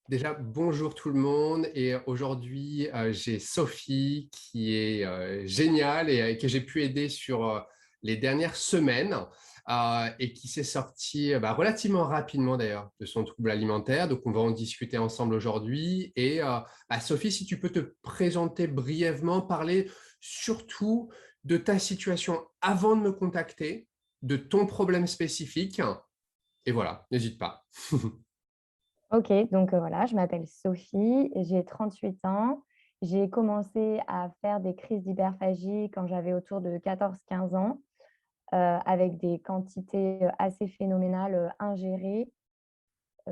Déjà, bonjour tout le monde. Et aujourd'hui, j'ai Sophie qui est géniale et que j'ai pu aider sur les dernières semaines et qui s'est sortie relativement rapidement d'ailleurs de son trouble alimentaire. Donc, on va en discuter ensemble aujourd'hui. Et Sophie, si tu peux te présenter brièvement, parler surtout de ta situation avant de me contacter, de ton problème spécifique. Et voilà, n'hésite pas. Ok, donc voilà, je m'appelle Sophie, j'ai 38 ans. J'ai commencé à faire des crises d'hyperphagie quand j'avais autour de 14-15 ans, avec des quantités assez phénoménales ingérées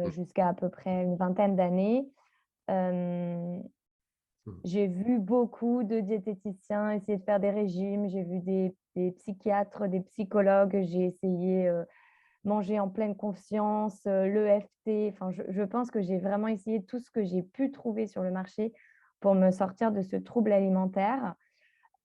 jusqu'à à peu près une vingtaine d'années. Euh, j'ai vu beaucoup de diététiciens essayer de faire des régimes, j'ai vu des psychiatres, des psychologues, j'ai essayé manger en pleine conscience, l'EFT. Enfin, je pense que j'ai vraiment essayé tout ce que j'ai pu trouver sur le marché pour me sortir de ce trouble alimentaire.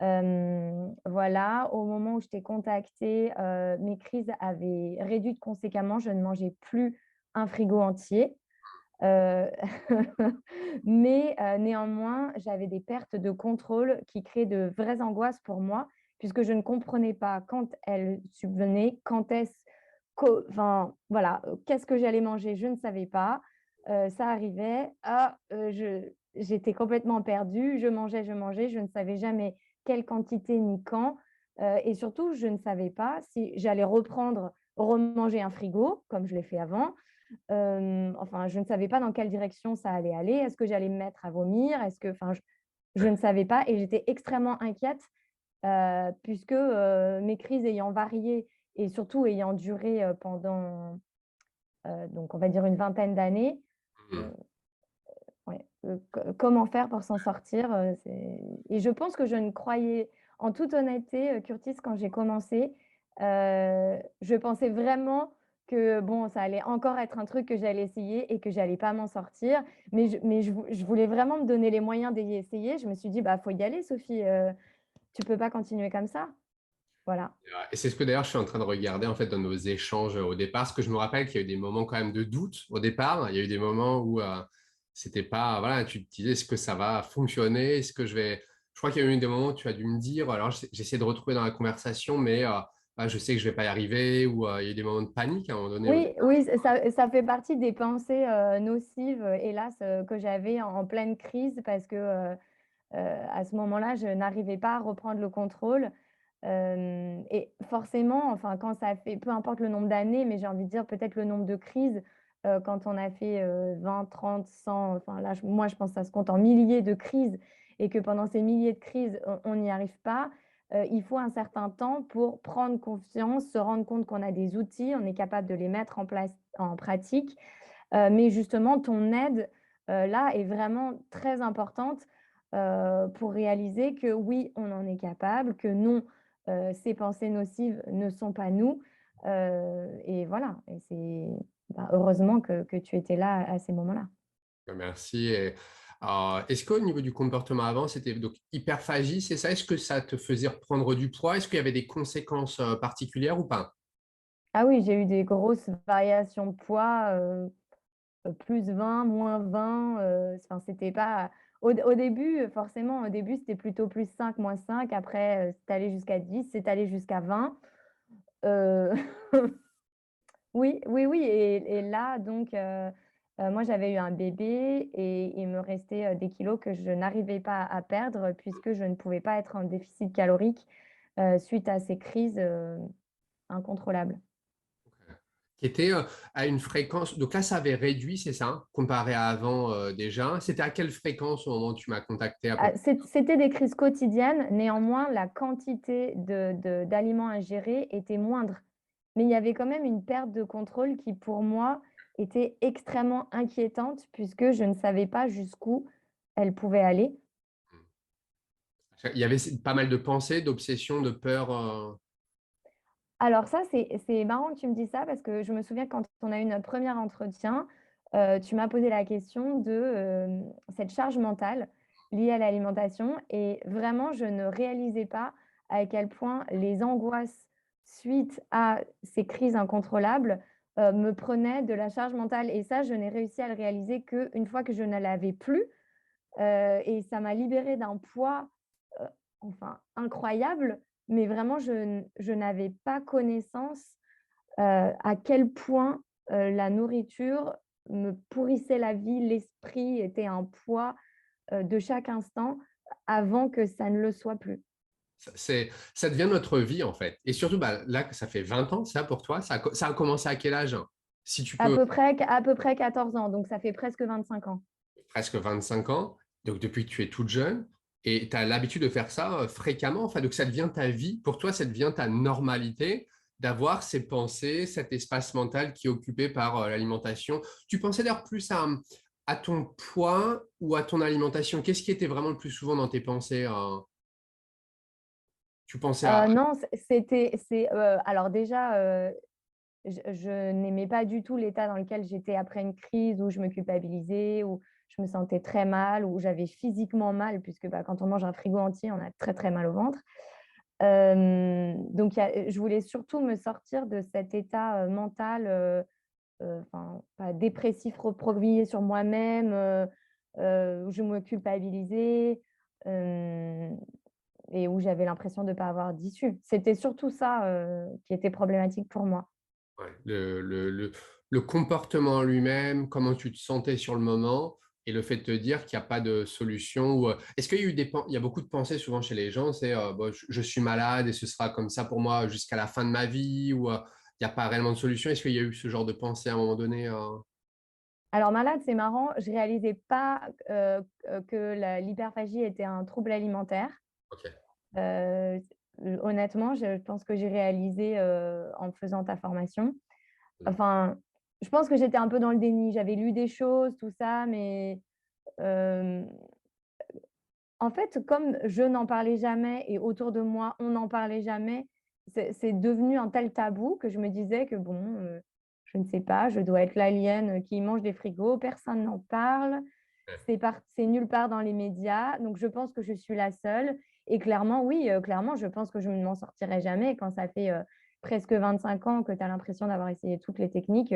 Voilà, au moment où je t'ai contactée, mes crises avaient réduit conséquemment. Je ne mangeais plus un frigo entier. Euh, Mais néanmoins, j'avais des pertes de contrôle qui créaient de vraies angoisses pour moi, puisque je ne comprenais pas quand elles subvenaient, quand est-ce enfin, voilà, qu'est-ce que j'allais manger, je ne savais pas. Ça arrivait, j'étais complètement perdue, je mangeais, je ne savais jamais quelle quantité ni quand. Et surtout, je ne savais pas si j'allais remanger un frigo, comme je l'ai fait avant. Enfin, je ne savais pas dans quelle direction ça allait aller. Est-ce que j'allais me mettre à vomir? Enfin, je ne savais pas et j'étais extrêmement inquiète puisque mes crises ayant varié et surtout ayant duré pendant, donc on va dire une vingtaine d'années, euh, ouais, comment faire pour s'en sortir et je pense que je ne croyais, en toute honnêteté, Curtis, quand j'ai commencé, je pensais vraiment que bon, ça allait encore être un truc que j'allais essayer et que j'allais pas m'en sortir. Mais je voulais vraiment me donner les moyens d'y essayer. Je me suis dit, bah, faut y aller, Sophie. Tu peux pas continuer comme ça. Voilà. Et c'est ce que d'ailleurs je suis en train de regarder en fait dans nos échanges au départ, parce que je me rappelle qu'il y a eu des moments quand même de doute au départ. Il y a eu des moments où c'était pas, voilà, tu te disais est-ce que ça va fonctionner, est-ce que je vais. Je crois qu'il y a eu des moments où tu as dû me dire, alors j'essaie de retrouver dans la conversation, mais je sais que je vais pas y arriver, ou il y a eu des moments de panique à un moment donné. Oui, oui, ça fait partie des pensées nocives, hélas, que j'avais en pleine crise parce que à ce moment-là, je n'arrivais pas à reprendre le contrôle. Et forcément, enfin, quand ça fait, peu importe le nombre d'années, mais j'ai envie de dire peut-être le nombre de crises, quand on a fait 20, 30, 100, enfin là, moi, je pense que ça se compte en milliers de crises et que pendant ces milliers de crises, on n'y arrive pas. Il faut un certain temps pour prendre confiance, se rendre compte qu'on a des outils, on est capable de les mettre en place, en pratique. Mais justement, ton aide là est vraiment très importante pour réaliser que oui, on en est capable, que non, ces pensées nocives ne sont pas nous. Et voilà, et c'est heureusement que tu étais là à ces moments-là. Merci. Et, est-ce qu'au niveau du comportement avant, c'était donc hyperphagie, c'est ça? Est-ce que ça te faisait reprendre du poids? Est-ce qu'il y avait des conséquences particulières ou pas? Ah oui, j'ai eu des grosses variations de poids, plus 20, moins 20. Enfin, c'était pas. Au début, forcément, au début, c'était plutôt plus 5, moins 5. Après, c'est allé jusqu'à 10, c'est allé jusqu'à 20. Euh, Oui, oui, oui. Et là, donc, moi, j'avais eu un bébé et il me restait des kilos que je n'arrivais pas à perdre puisque je ne pouvais pas être en déficit calorique suite à ces crises incontrôlables. Qui était à une fréquence. Donc là, ça avait réduit, c'est ça, hein, comparé à avant déjà. C'était à quelle fréquence au moment où tu m'as contacté à peu Ah, près? c'était des crises quotidiennes, néanmoins, la quantité d'aliments ingérés était moindre. Mais il y avait quand même une perte de contrôle qui, pour moi, était extrêmement inquiétante puisque je ne savais pas jusqu'où elle pouvait aller. Il y avait pas mal de pensées, d'obsessions, de peurs. Alors ça, c'est marrant que tu me dis ça parce que je me souviens quand on a eu notre premier entretien, tu m'as posé la question de cette charge mentale liée à l'alimentation et vraiment, je ne réalisais pas à quel point les angoisses suite à ces crises incontrôlables me prenait de la charge mentale. Et ça, je n'ai réussi à le réaliser qu'une fois que je ne l'avais plus. Et ça m'a libérée d'un poids, heu, enfin incroyable, mais vraiment je n'avais pas connaissance, à quel point, la nourriture me pourrissait la vie, l'esprit était un poids, de chaque instant avant que ça ne le soit plus. Ça devient notre vie, en fait. Et surtout, bah, là, ça fait 20 ans, ça, pour toi. Ça a commencé à quel âge, hein? Si tu peux, À peu près 14 ans, donc ça fait presque 25 ans. presque 25 ans. Donc, depuis que tu es toute jeune. Et tu as l'habitude de faire ça fréquemment. Enfin, donc, ça devient ta vie. Pour toi, ça devient ta normalité d'avoir ces pensées, cet espace mental qui est occupé par l'alimentation. Tu pensais d'ailleurs plus à ton poids ou à ton alimentation? Qu'est-ce qui était vraiment le plus souvent dans tes pensées? Tu pensais à... Non, alors déjà, je n'aimais pas du tout l'état dans lequel j'étais après une crise où je me culpabilisais, où je me sentais très mal, où j'avais physiquement mal, puisque bah, quand on mange un frigo entier, on a très très mal au ventre. Donc, je voulais surtout me sortir de cet état mental, enfin, pas dépressif, recroquevillé sur moi-même, où je me culpabilisais et où j'avais l'impression de ne pas avoir d'issue. C'était surtout ça qui était problématique pour moi. Ouais, le comportement lui-même, comment tu te sentais sur le moment, et le fait de te dire qu'il n'y a pas de solution. Est-ce qu'il y a eu il y a beaucoup de pensées souvent chez les gens, c'est bon, je suis malade et ce sera comme ça pour moi jusqu'à la fin de ma vie, ou il n'y a pas réellement de solution. Est-ce qu'il y a eu ce genre de pensée à un moment donné? Alors malade, c'est marrant, je réalisais pas, que l'hyperphagie était un trouble alimentaire. Ok. Heu, Honnêtement, je pense que j'ai réalisé, en faisant ta formation. Mm. Enfin, je pense que j'étais un peu dans le déni. J'avais lu des choses, tout ça, mais, hem, en fait, comme je n'en parlais jamais et autour de moi, on n'en parlait jamais, c'est devenu un tel tabou que je me disais que bon, je ne sais pas, je dois être l'alien qui mange des frigos, personne n'en parle, c'est nulle part dans les médias, donc je pense que je suis la seule et clairement, oui, clairement, je pense que je ne m'en sortirai jamais quand ça fait, presque 25 ans que tu as l'impression d'avoir essayé toutes les techniques,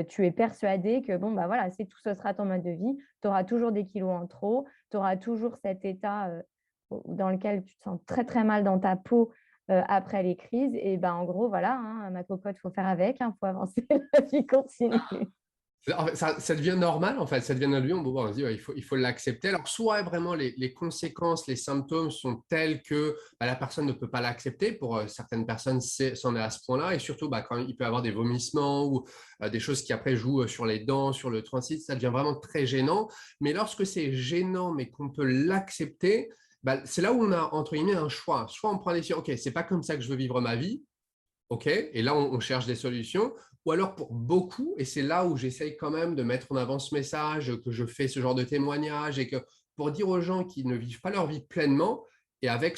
tu es persuadé que bon, bah, voilà, c'est tout, ce sera ton mode de vie. Tu auras toujours des kilos en trop, tu auras toujours cet état, dans lequel tu te sens très, très mal dans ta peau, après les crises et ben, en gros, voilà, hein, ma cocotte, il faut faire avec, hein, faut avancer, la vie continue. En fait, ça devient normal, en fait, ça devient notre vie. On se dit, ouais, il faut l'accepter. Alors, soit vraiment les conséquences, les symptômes sont tels que bah, la personne ne peut pas l'accepter. Pour certaines personnes, c'en est à ce point-là. Et surtout, bah, quand il peut y avoir des vomissements ou des choses qui après jouent sur les dents, sur le transit, ça devient vraiment très gênant. Mais lorsque c'est gênant, mais qu'on peut l'accepter, bah, c'est là où on a, entre guillemets, un choix. Soit on prend des décision, OK, c'est pas comme ça que je veux vivre ma vie. OK, et là, on cherche des solutions. Ou alors pour beaucoup, et c'est là où j'essaye quand même de mettre en avant ce message, que je fais ce genre de témoignage, et que pour dire aux gens qui ne vivent pas leur vie pleinement, et avec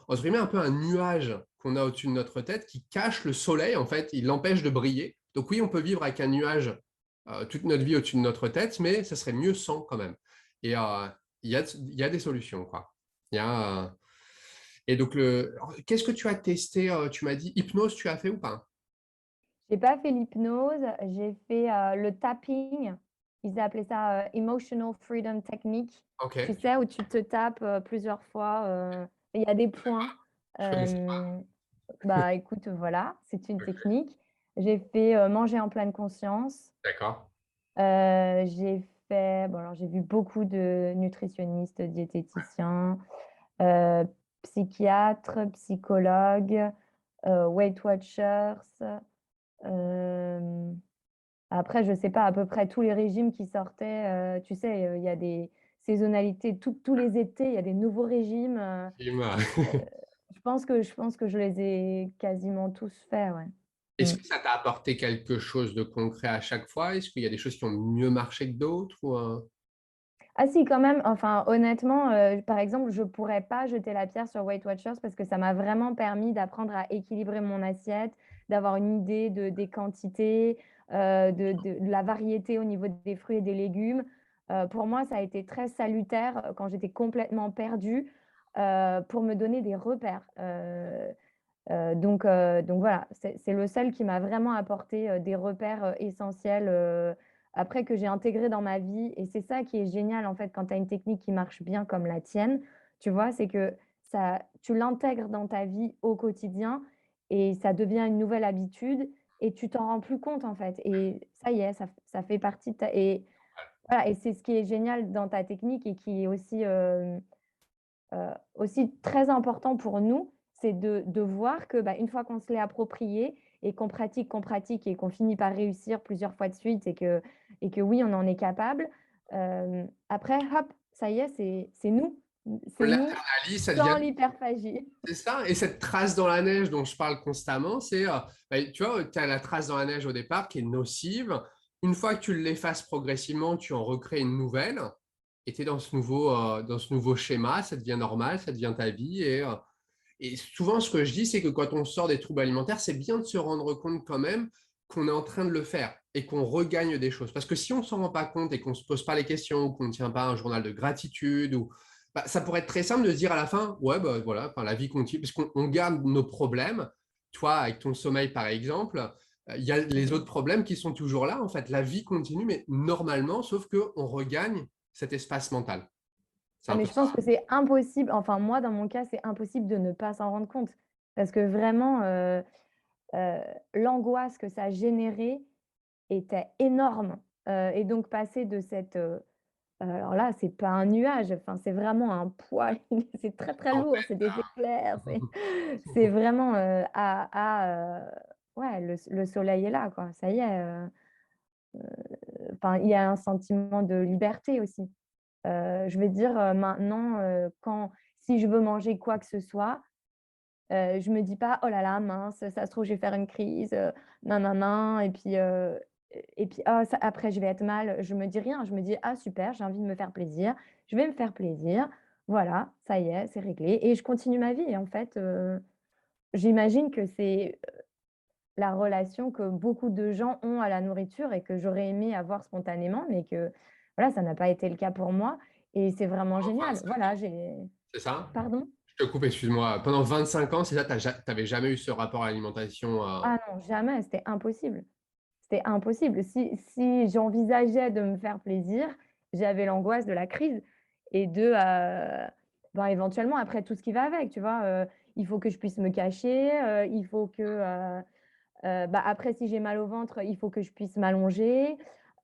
entre guillemets, un peu un nuage qu'on a au-dessus de notre tête qui cache le soleil, en fait, il l'empêche de briller. Donc oui, on peut vivre avec un nuage toute notre vie au-dessus de notre tête, mais ça serait mieux sans quand même. Et il y a des solutions, quoi. Il y a, et donc, qu'est-ce que tu as testé? Tu m'as dit hypnose, tu as fait ou pas? J'ai pas fait l'hypnose, j'ai fait, le tapping. Ils appelaient ça, emotional freedom technique. Tu Ok, sais, où tu te tapes, plusieurs fois, et il y a des points. je connaissais. Bah, écoute, voilà, c'est une technique. J'ai fait, manger en pleine conscience. D'accord. J'ai fait bon, alors j'ai vu beaucoup de nutritionnistes, diététiciens, heu, psychiatres, psychologues, Weight Watchers, hem, après je sais pas, à peu près tous les régimes qui sortaient, tu sais, il y a des saisonnalités, tous les étés, il y a des nouveaux régimes, je pense que je les ai quasiment tous faits, ouais. Est-ce Mmh. que ça t'a apporté quelque chose de concret à chaque fois? Est-ce qu'il y a des choses qui ont mieux marché que d'autres Ah si, quand même, enfin honnêtement, par exemple, je pourrais pas jeter la pierre sur Weight Watchers parce que ça m'a vraiment permis d'apprendre à équilibrer mon assiette, d'avoir une idée des quantités, de la variété au niveau des fruits et des légumes. Pour moi, ça a été très salutaire, quand j'étais complètement perdue, pour me donner des repères. Donc voilà, c'est le seul qui m'a vraiment apporté des repères essentiels après que j'ai intégré dans ma vie. Et c'est ça qui est génial en fait quand tu as une technique qui marche bien comme la tienne, tu vois, c'est que tu l'intègres dans ta vie au quotidien et ça devient une nouvelle habitude et tu t'en rends plus compte en fait. Et ça y est, ça fait partie de ta... Et, voilà, et c'est ce qui est génial dans ta technique et qui est aussi très important pour nous, c'est de voir que, bah, une fois qu'on se l'est approprié et qu'on pratique et qu'on finit par réussir plusieurs fois de suite et que oui, on en est capable, après, hop, ça y est, c'est nous. On C'est nous l'internalise, ça devient. sans l'hyperphagie. C'est ça, et cette trace dans la neige dont je parle constamment, c'est, bah, tu vois, tu as la trace dans la neige au départ qui est nocive. Une fois que tu l'effaces progressivement, tu en recrées une nouvelle, et tu es dans ce nouveau schéma, ça devient normal, ça devient ta vie. Et souvent, ce que je dis, c'est que quand on sort des troubles alimentaires, c'est bien de se rendre compte quand même qu'on est en train de le faire et qu'on regagne des choses. Parce que si on ne s'en rend pas compte et qu'on ne se pose pas les questions, ou qu'on ne tient pas un journal de gratitude, ou bah, ça pourrait être très simple de se dire à la fin, ouais, bah, voilà, enfin, la vie continue, parce qu'on garde nos problèmes. Toi, avec ton sommeil, par exemple, il y a les autres problèmes qui sont toujours là. En fait, la vie continue, mais normalement, sauf qu'on regagne cet espace mental. C'est Ah, un mais peu je pense ça. que c'est impossible, enfin moi, dans mon cas, c'est impossible de ne pas s'en rendre compte. Parce que vraiment, heu, l'angoisse que ça générait était énorme. Et donc passer de cette, alors là, c'est pas un nuage, enfin, c'est vraiment un poids, c'est très, très lourd, c'est des éclairs, c'est vraiment, ouais, le soleil est là, quoi, ça y est, enfin, il y a un sentiment de liberté aussi. Je vais dire, maintenant, quand si je veux manger quoi que ce soit, je me dis pas: «Oh là là, mince, ça se trouve, je vais faire une crise, nin nin nin et puis: «Oh ça après je vais être mal». Je me dis rien, je me dis: «Ah super, j'ai envie de me faire plaisir, je vais me faire plaisir, voilà, ça y est, c'est réglé» et je continue ma vie et en fait, j'imagine que c'est la relation que beaucoup de gens ont à la nourriture et que j'aurais aimé avoir spontanément, mais que voilà, ça n'a pas été le cas pour moi et c'est vraiment Pendant génial. 25 Voilà, ans, c'est ça? pardon? Je te coupe, excuse-moi. Pendant 25 ans, c'est ça, tu n'avais jamais eu ce rapport à l'alimentation. Ah non, jamais, c'était impossible. C'était impossible. Si j'envisageais de me faire plaisir, j'avais l'angoisse de la crise et ben, éventuellement après tout ce qui va avec, tu vois? Il faut que je puisse me cacher, il faut que, bah, après si j'ai mal au ventre, il faut que je puisse m'allonger.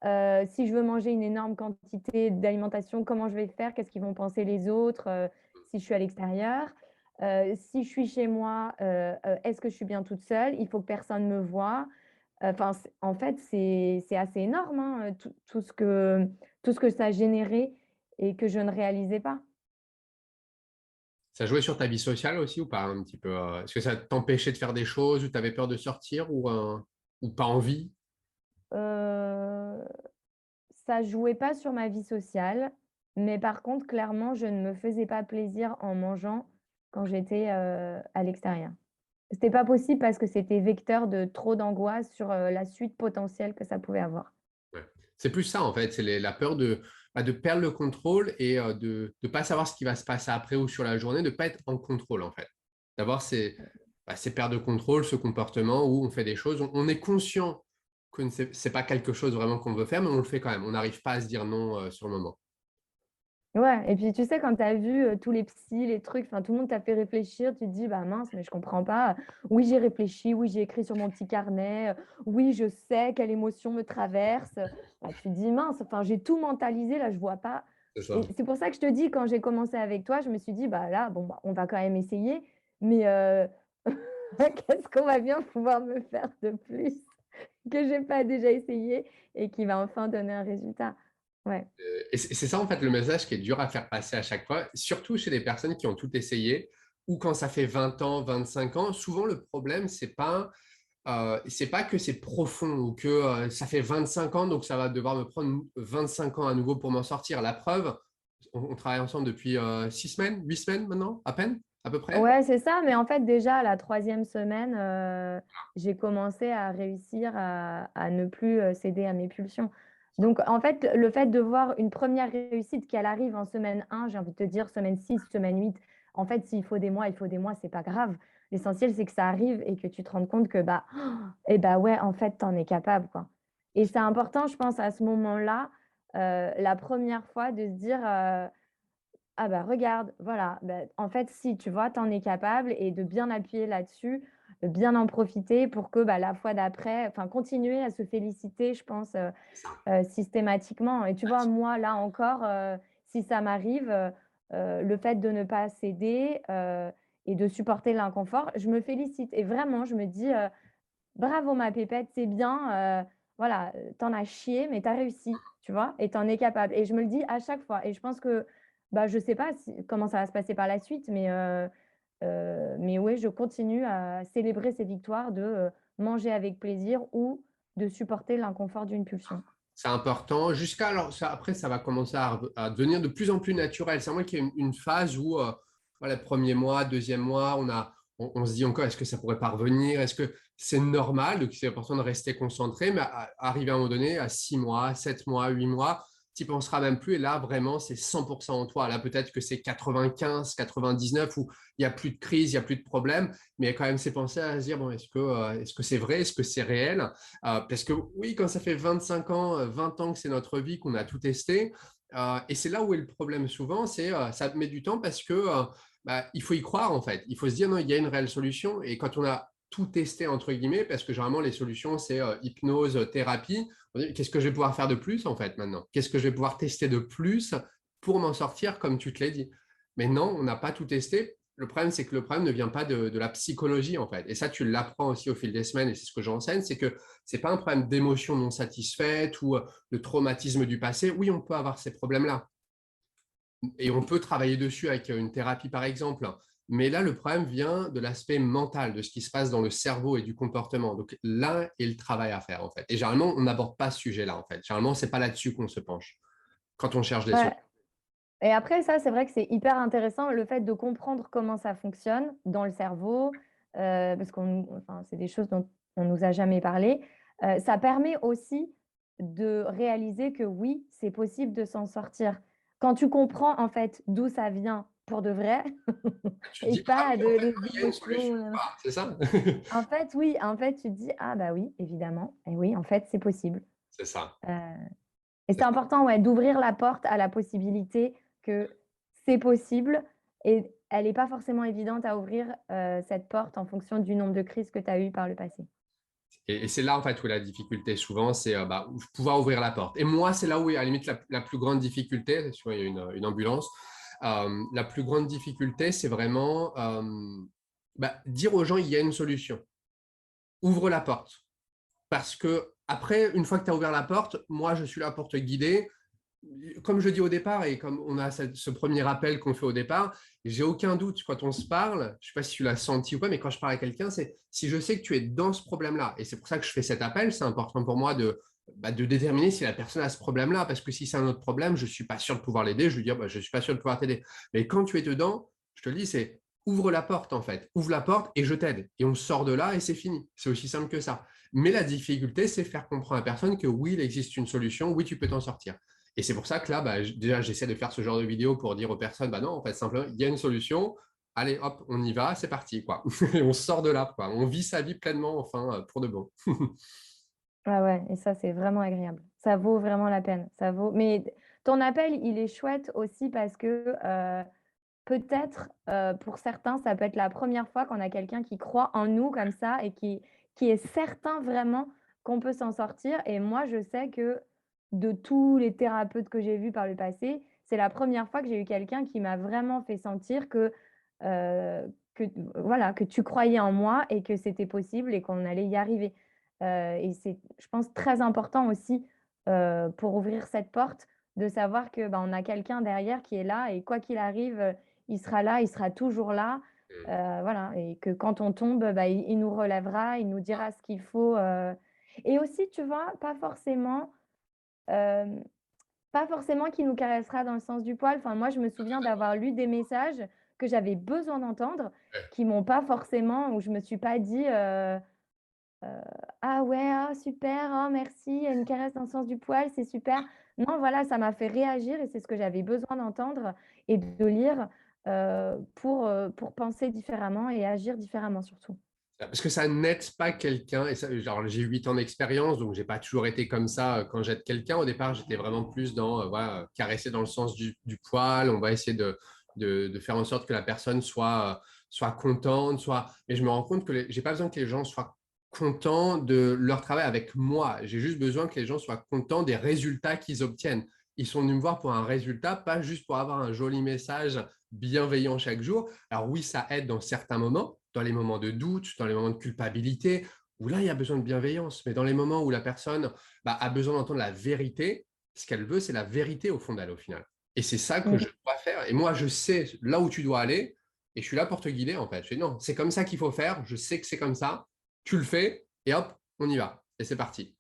Si je veux manger une énorme quantité d'alimentation, comment je vais faire? Qu'est-ce qu'ils vont penser les autres, si je suis à l'extérieur? Si je suis chez moi, est-ce que je suis bien toute seule? Il faut que personne me voie. Enfin, en fait, c'est assez énorme, hein, tout ce que ça a généré et que je ne réalisais pas. Ça jouait sur ta vie sociale aussi ou pas un petit peu? Est-ce que ça t'empêchait de faire des choses ou tu avais peur de sortir ou pas envie? Heu, Ça jouait pas sur ma vie sociale, mais par contre, clairement, je ne me faisais pas plaisir en mangeant quand j'étais, à l'extérieur. C'était pas possible parce que c'était vecteur de trop d'angoisse sur, la suite potentielle que ça pouvait avoir. Ouais. C'est plus ça en fait, c'est la peur de perdre le contrôle et de ne pas savoir ce qui va se passer après ou sur la journée, de ne pas être en contrôle en fait. D'avoir ces pertes de contrôle, ce comportement où on fait des choses, on est conscient que ce n'est pas quelque chose vraiment qu'on veut faire, mais on le fait quand même. On n'arrive pas à se dire non sur le moment. Ouais et puis tu sais quand tu as vu, tous les psys, les trucs, enfin tout le monde t'a fait réfléchir, tu te dis: «Bah mince, mais je comprends pas. Oui, j'ai réfléchi, oui, j'ai écrit sur mon petit carnet, oui, je sais quelle émotion me traverse». Bah, tu te dis: «Mince, enfin j'ai tout mentalisé là, je vois pas» C'est ça. et c'est pour ça que je te dis quand j'ai commencé avec toi, je me suis dit: «Bah là, bon, bah, on va quand même essayer, mais qu'est-ce qu'on va bien pouvoir me faire de plus que j'ai pas déjà essayé et qui va enfin donner un résultat?» Ouais. Et c'est ça en fait le message qui est dur à faire passer à chaque fois, surtout chez les personnes qui ont tout essayé ou quand ça fait 20 ans, 25 ans. Souvent le problème, c'est pas que c'est profond ou que ça fait 25 ans, donc ça va devoir me prendre 25 ans à nouveau pour m'en sortir. La preuve, on travaille ensemble depuis 6 semaines, 8 semaines maintenant, à peine, à peu près. Ouais, c'est ça, mais en fait, déjà, à la troisième semaine, j'ai commencé à réussir à ne plus, céder à mes pulsions. Donc en fait, le fait de voir une première réussite qu'elle arrive en semaine 1, j'ai envie de te dire semaine 6, semaine 8. En fait, s'il faut des mois, il faut des mois, c'est pas grave. L'essentiel, c'est que ça arrive et que tu te rendes compte que, et bah ouais, en fait, tu en es capable, quoi. Et c'est important, je pense, à ce moment-là, la première fois de se dire, ah bah regarde, voilà, bah, en fait, si, tu vois, tu en es capable et de bien appuyer là-dessus, de bien en profiter pour que bah, la fois d'après, enfin, continuer à se féliciter, je pense, C'est ça. systématiquement. Et tu vois, moi, là encore, si ça m'arrive, le fait de ne pas céder et de supporter l'inconfort, je me félicite. Et vraiment, je me dis, bravo ma pépette, c'est bien, voilà, tu as chié, mais tu as réussi, tu vois? Et tu en es capable. Et je me le dis à chaque fois. Et je pense que, bah, je sais pas comment ça va se passer par la suite, mais ouais, je continue à célébrer ces victoires de, manger avec plaisir ou de supporter l'inconfort d'une pulsion. C'est important. Jusqu'à alors, ça, après, ça va commencer à devenir de plus en plus naturel. C'est vrai qu'il y a une phase où, voilà, premier mois, deuxième mois, on se dit encore, est-ce que ça pourrait parvenir? Est-ce que c'est normal? Donc, c'est important de rester concentré, mais arriver à un moment donné, à 6 mois, 7 mois, 8 mois, tu n'y penseras même plus. Et là, vraiment, c'est 100% en toi. Là, peut-être que c'est 95, 99, où il n'y a plus de crise, il n'y a plus de problème, mais il y a quand même ces pensées à se dire, bon, est-ce que c'est vrai? Est-ce que c'est réel? Parce que oui, quand ça fait 25 ans, 20 ans que c'est notre vie, qu'on a tout testé, et c'est là où est le problème souvent, c'est ça met du temps parce que il faut y croire en fait. Il faut se dire non, il y a une réelle solution. Et quand on a tout testé entre guillemets, parce que généralement les solutions c'est hypnose, thérapie, on dit qu'est-ce que je vais pouvoir faire de plus en fait maintenant? Qu'est-ce que je vais pouvoir tester de plus pour m'en sortir comme tu te l'as dit? Mais non, on n'a pas tout testé. Le problème, c'est que le problème ne vient pas de la psychologie, en fait. Et ça, tu l'apprends aussi au fil des semaines, et c'est ce que j'enseigne, c'est que c'est pas un problème d'émotion non satisfaite ou de traumatisme du passé. Oui, on peut avoir ces problèmes-là. Et on peut travailler dessus avec une thérapie, par exemple. Mais là, le problème vient de l'aspect mental, de ce qui se passe dans le cerveau et du comportement. Donc là est le travail à faire, en fait. Et généralement, on n'aborde pas ce sujet-là, en fait. Généralement, c'est pas là-dessus qu'on se penche quand on cherche des Ouais. solutions. Et après ça, c'est vrai que c'est hyper intéressant le fait de comprendre comment ça fonctionne dans le cerveau, parce enfin, c'est des choses dont on nous a jamais parlé. Ça permet aussi de réaliser que oui, c'est possible de s'en sortir. Quand tu comprends en fait d'où ça vient pour de vrai Tu te et dis, ah pas oui, de en fait, les il y a une solution, émotions, quoi. C'est ça. en fait, oui, en fait, tu te dis: «Ah bah oui, évidemment et oui, en fait, c'est possible». C'est ça. Heu et c'est important, ouais, d'ouvrir la porte à la possibilité que c'est possible et elle est pas forcément évidente à ouvrir, cette porte en fonction du nombre de crises que tu as eues par le passé. Et c'est là, en fait, où la difficulté, souvent, c'est pouvoir ouvrir la porte. Et moi, c'est là où, à la limite, la plus grande difficulté, tu vois, il y a une ambulance, la plus grande difficulté, c'est vraiment dire aux gens, il y a une solution. Ouvre la porte. Parce que après, une fois que tu as ouvert la porte, moi, je suis là pour te guider. Comme je dis au départ, et comme on a ce premier appel qu'on fait au départ, j'ai aucun doute quand on se parle, je ne sais pas si tu l'as senti ou pas, mais quand je parle à quelqu'un, c'est si je sais que tu es dans ce problème-là, et c'est pour ça que je fais cet appel, c'est important pour moi de déterminer si la personne a ce problème-là, parce que si c'est un autre problème, je ne suis pas sûr de pouvoir l'aider, je lui dis, je ne suis pas sûr de pouvoir t'aider. Mais quand tu es dedans, je te le dis, c'est ouvre la porte en fait, ouvre la porte et je t'aide. Et on sort de là et c'est fini. C'est aussi simple que ça. Mais la difficulté, c'est faire comprendre à la personne que oui, il existe une solution, oui, tu peux t'en sortir. Et c'est pour ça que là, déjà, j'essaie de faire ce genre de vidéo pour dire aux personnes, non, en fait, simplement, il y a une solution, allez, hop, on y va, c'est parti, quoi. Et on sort de là, quoi. On vit sa vie pleinement, enfin, pour de bon. Ah ouais et ça, c'est vraiment agréable. Ça vaut vraiment la peine. Ça vaut mais ton appel, il est chouette aussi parce que, peut-être, pour certains, ça peut être la première fois qu'on a quelqu'un qui croit en nous comme ça et qui est certain vraiment qu'on peut s'en sortir et moi, je sais que de tous les thérapeutes que j'ai vus par le passé, c'est la première fois que j'ai eu quelqu'un qui m'a vraiment fait sentir que voilà, que tu croyais en moi et que c'était possible et qu'on allait y arriver. Et c'est, je pense, très important aussi, pour ouvrir cette porte, de savoir que, bah, on a quelqu'un derrière qui est là et quoi qu'il arrive, il sera là, il sera toujours là, voilà et que quand on tombe, bah, il nous relèvera, il nous dira ce qu'il faut, et aussi, tu vois, hem, pas forcément qu'il nous caressera dans le sens du poil. Enfin, moi, je me souviens d'avoir lu des messages que j'avais besoin d'entendre, qui m'ont pas forcément où je me suis pas dit, «Ah ouais, ah super, oh merci, elle me caresse dans le sens du poil, c'est super». Non, voilà, ça m'a fait réagir et c'est ce que j'avais besoin d'entendre et de lire. pour penser différemment et agir différemment surtout. Parce que ça n'aide pas quelqu'un. Et ça, genre, j'ai 8 ans d'expérience, donc j'ai pas toujours été comme ça quand j'aide quelqu'un. Au départ, j'étais vraiment plus dans voilà, caresser dans le sens du poil. On va essayer de faire en sorte que la personne soit contente. Mais je me rends compte que j'ai pas besoin que les gens soient contents de leur travail avec moi. J'ai juste besoin que les gens soient contents des résultats qu'ils obtiennent. Ils sont venus me voir pour un résultat, pas juste pour avoir un joli message bienveillant chaque jour. Alors oui, ça aide dans certains moments, dans les moments de doute, dans les moments de culpabilité, où là, il y a besoin de bienveillance. Mais dans les moments où la personne a besoin d'entendre la vérité, ce qu'elle veut, c'est la vérité au fond d'elle, au final. Et c'est ça que je Mmh. dois faire. Et moi, je sais là où tu dois aller, et je suis là pour te guider, en fait. Je dis non, c'est comme ça qu'il faut faire, je sais que c'est comme ça, tu le fais, et hop, on y va. Et c'est parti.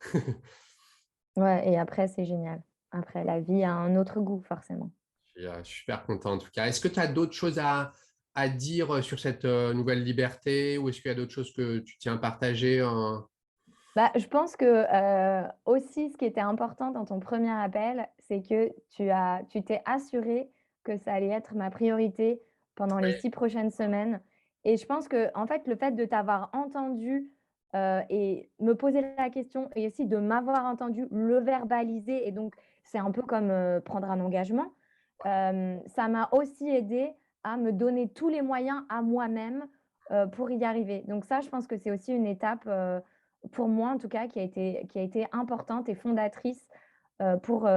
Ouais et après c'est génial. Après la vie a un autre goût forcément. Je suis super content en tout cas. Est-ce que tu as d'autres choses à dire sur cette nouvelle liberté ou est-ce qu'il y a d'autres choses que tu tiens à partager Bah, je pense que, aussi ce qui était important dans ton premier appel, c'est que tu t'es assuré que ça allait être ma priorité pendant les Oui, 6 prochaines semaines et je pense que en fait, le fait de t'avoir entendu, et me poser la question et aussi de m'avoir entendu le verbaliser et donc c'est un peu comme, prendre un engagement, ça m'a aussi aidé à me donner tous les moyens à moi-même, pour y arriver. Donc ça, je pense que c'est aussi une étape, pour moi en tout cas, qui a été importante et fondatrice, pour,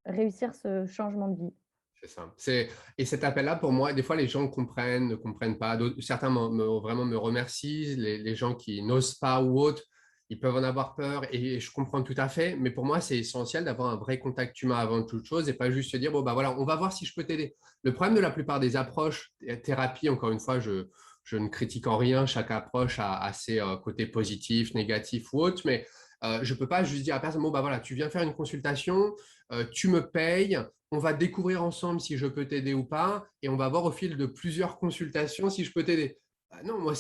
réussir ce changement de vie. c'est ça. Et cet appel-là, pour moi, des fois, les gens comprennent, ne comprennent pas. Certains vraiment me remercient. Les gens qui n'osent pas ou autres, ils peuvent en avoir peur et je comprends tout à fait. Mais pour moi, c'est essentiel d'avoir un vrai contact humain avant toute chose et pas juste se dire, bon, bah voilà, on va voir si je peux t'aider. Le problème de la plupart des approches, thérapie, encore une fois, je ne critique en rien. Chaque approche a ses côtés positifs, négatifs ou autres. Mais je ne peux pas juste dire à la personne, bon, bah voilà, tu viens faire une consultation, tu me payes, on va découvrir ensemble si je peux t'aider ou pas, et on va voir au fil de plusieurs consultations si je peux t'aider. Bah non, moi,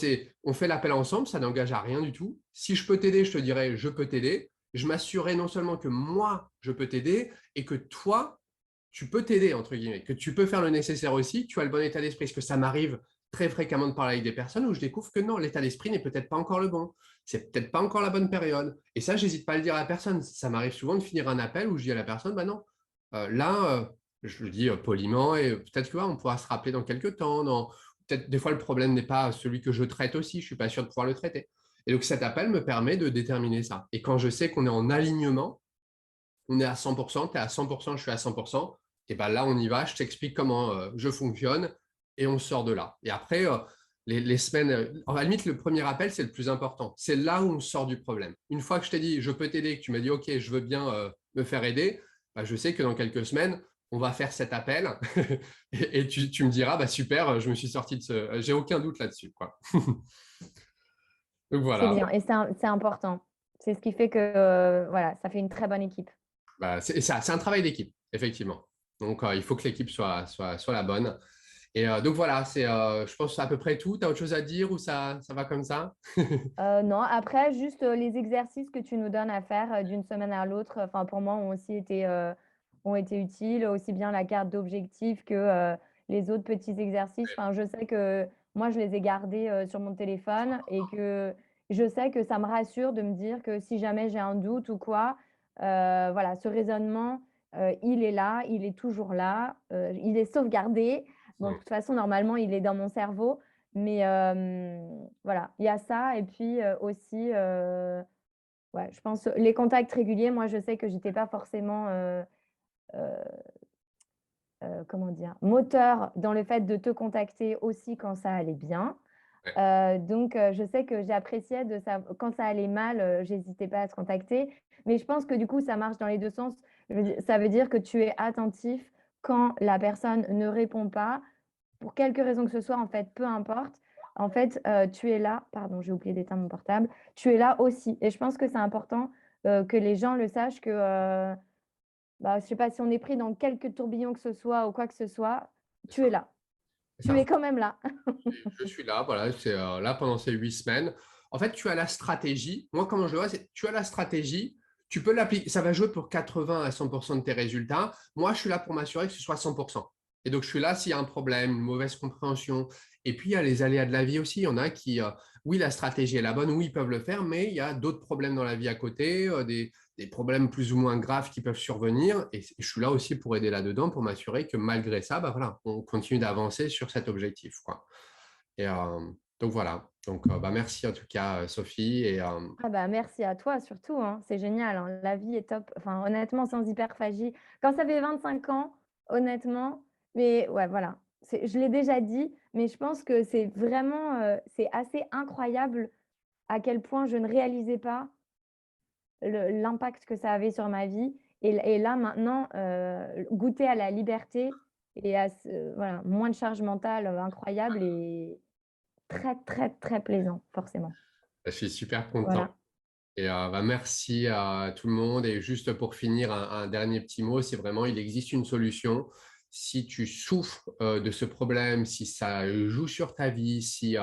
on fait l'appel ensemble, ça n'engage à rien du tout. Si je peux t'aider, je te dirai, je peux t'aider. Je m'assurerai non seulement que moi, je peux t'aider, et que toi, tu peux t'aider, entre guillemets, que tu peux faire le nécessaire aussi, tu as le bon état d'esprit. Parce que ça m'arrive très fréquemment de parler avec des personnes où je découvre que non, l'état d'esprit n'est peut-être pas encore le bon. C'est peut-être pas encore la bonne période. Et ça, j'hésite pas à le dire à la personne. Ça m'arrive souvent de finir un appel où je dis à la personne, bah non, je le dis poliment et peut-être qu'on pourra se rappeler dans quelques temps. Peut-être des fois, le problème n'est pas celui que je traite aussi. Je ne suis pas sûr de pouvoir le traiter. Et donc, cet appel me permet de déterminer ça. Et quand je sais qu'on est en alignement, on est à 100%, tu es à 100%, je suis à 100%, et ben là, on y va. Je t'explique comment je fonctionne et on sort de là. Et après, les semaines, à la limite, le premier appel, c'est le plus important. C'est là où on sort du problème. Une fois que je t'ai dit, je peux t'aider, que tu m'as dit, OK, je veux bien me faire aider, bah, je sais que dans quelques semaines, on va faire cet appel et tu me diras, bah, super, je me suis sorti de ce. J'ai aucun doute là-dessus, quoi. Donc C'est voilà. bien et c'est important. C'est ce qui fait que, voilà, ça fait une très bonne équipe. Bah, c'est un travail d'équipe, effectivement. Donc, il faut que l'équipe soit la bonne. Et donc voilà, je pense, à peu près tout. Tu as autre chose à dire ou ça va comme ça? Non, après juste, les exercices que tu nous donnes à faire, d'une semaine à l'autre, enfin pour moi ont été utiles, aussi bien la carte d'objectifs que, les autres petits exercices. Enfin, je sais que moi je les ai gardés, sur mon téléphone et que je sais que ça me rassure de me dire que si jamais j'ai un doute ou quoi, voilà, ce raisonnement, il est là, il est toujours là, il est sauvegardé. Bon, de Hmm. toute façon, normalement, il est dans mon cerveau, mais voilà, il y a ça et puis, aussi, ouais, je pense les contacts réguliers, moi, je sais que j'étais pas forcément, heu comment dire? Moteur dans le fait de te contacter aussi quand ça allait bien. Ouais. Donc je sais que j'appréciais de sav quand ça allait mal, j'hésitais pas à te contacter. Mais je pense que du coup, ça marche dans les 2 sens. Je veux dire ça veut dire que tu es attentif quand la personne ne répond pas, pour quelque raison que ce soit, en fait, peu importe. En fait, tu es là pardon, j'ai oublié d'éteindre mon portable. Tu es là aussi et je pense que c'est important, que les gens le sachent que, bah, je sais pas, si on est pris dans quelque tourbillon que ce soit ou quoi que ce soit, C'est tu es ça. là. C'est Tu ça. es quand même là. Je suis là, voilà, c'est là pendant ces 8 semaines. En fait, tu as la stratégie. Moi, comment je le vois, c'est tu as la stratégie, tu peux l'appliquer. Ça va jouer pour 80 à 100% de tes résultats. Moi, je suis là pour m'assurer que ce soit 100%. Et donc, je suis là s'il y a un problème, une mauvaise compréhension. Et puis, il y a les aléas de la vie aussi. Il y en a qui, oui, la stratégie est la bonne, oui, ils peuvent le faire, mais il y a d'autres problèmes dans la vie à côté, des problèmes plus ou moins graves qui peuvent survenir. Et je suis là aussi pour aider là-dedans, pour m'assurer que malgré ça, bah, voilà, on continue d'avancer sur cet objectif, quoi. Et donc, voilà. Donc, bah, merci en tout cas, Sophie. Et, Ah bah, merci à toi surtout, hein. C'est génial, hein. La vie est top. Enfin, honnêtement, sans hyperphagie, quand ça fait 25 ans, honnêtement, mais ouais, voilà. Je l'ai déjà dit, mais je pense que c'est vraiment, c'est assez incroyable à quel point je ne réalisais pas l'impact que ça avait sur ma vie. Et là, maintenant, goûter à la liberté et à voilà, moins de charge mentale incroyable et très, très, très plaisant, forcément. je suis super content. Voilà. Et bah, merci à tout le monde. Et juste pour finir, un dernier petit mot, c'est vraiment, il existe une solution. Si tu souffres de ce problème, si ça joue sur ta vie, si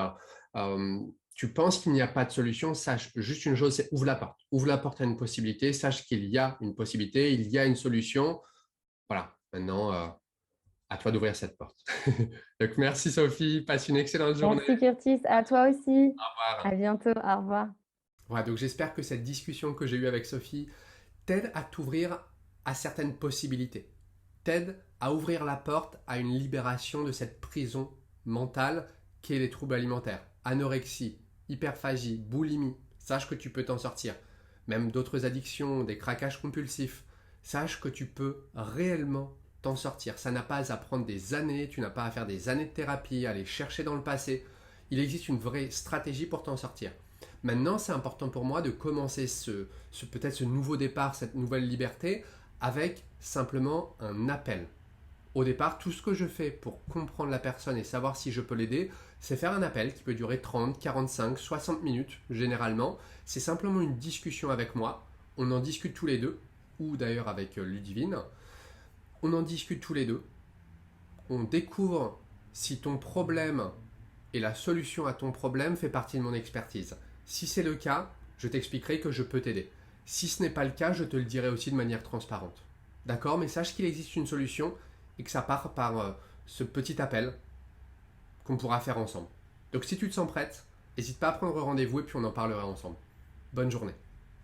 tu penses qu'il n'y a pas de solution, sache juste une chose, c'est ouvre la porte. Ouvre la porte à une possibilité, sache qu'il y a une possibilité, il y a une solution. Voilà, maintenant, à toi d'ouvrir cette porte. Donc, merci Sophie, passe une excellente journée. Merci Curtis, à toi aussi. Au revoir. À bientôt, au revoir. Voilà, donc j'espère que cette discussion que j'ai eue avec Sophie t'aide à t'ouvrir à certaines possibilités, t'aide à ouvrir la porte à une libération de cette prison mentale qu'est les troubles alimentaires, anorexie, hyperphagie, boulimie. Sache que tu peux t'en sortir. Même d'autres addictions, des craquages compulsifs. Sache que tu peux réellement t'en sortir. Ça n'a pas à prendre des années, tu n'as pas à faire des années de thérapie, à aller chercher dans le passé. Il existe une vraie stratégie pour t'en sortir. Maintenant, c'est important pour moi de commencer peut-être ce nouveau départ, cette nouvelle liberté, avec simplement un appel. Au départ, tout ce que je fais pour comprendre la personne et savoir si je peux l'aider, c'est faire un appel qui peut durer 30, 45, 60 minutes généralement. C'est simplement une discussion avec moi. On en discute tous les deux, ou d'ailleurs avec Ludivine. On en discute tous les deux. On découvre si ton problème et la solution à ton problème fait partie de mon expertise. Si c'est le cas, je t'expliquerai que je peux t'aider. Si ce n'est pas le cas, je te le dirai aussi de manière transparente. D'accord? Mais sache qu'il existe une solution et que ça part par ce petit appel qu'on pourra faire ensemble. Donc si tu te sens prête, n'hésite pas à prendre rendez-vous et puis on en parlera ensemble. Bonne journée.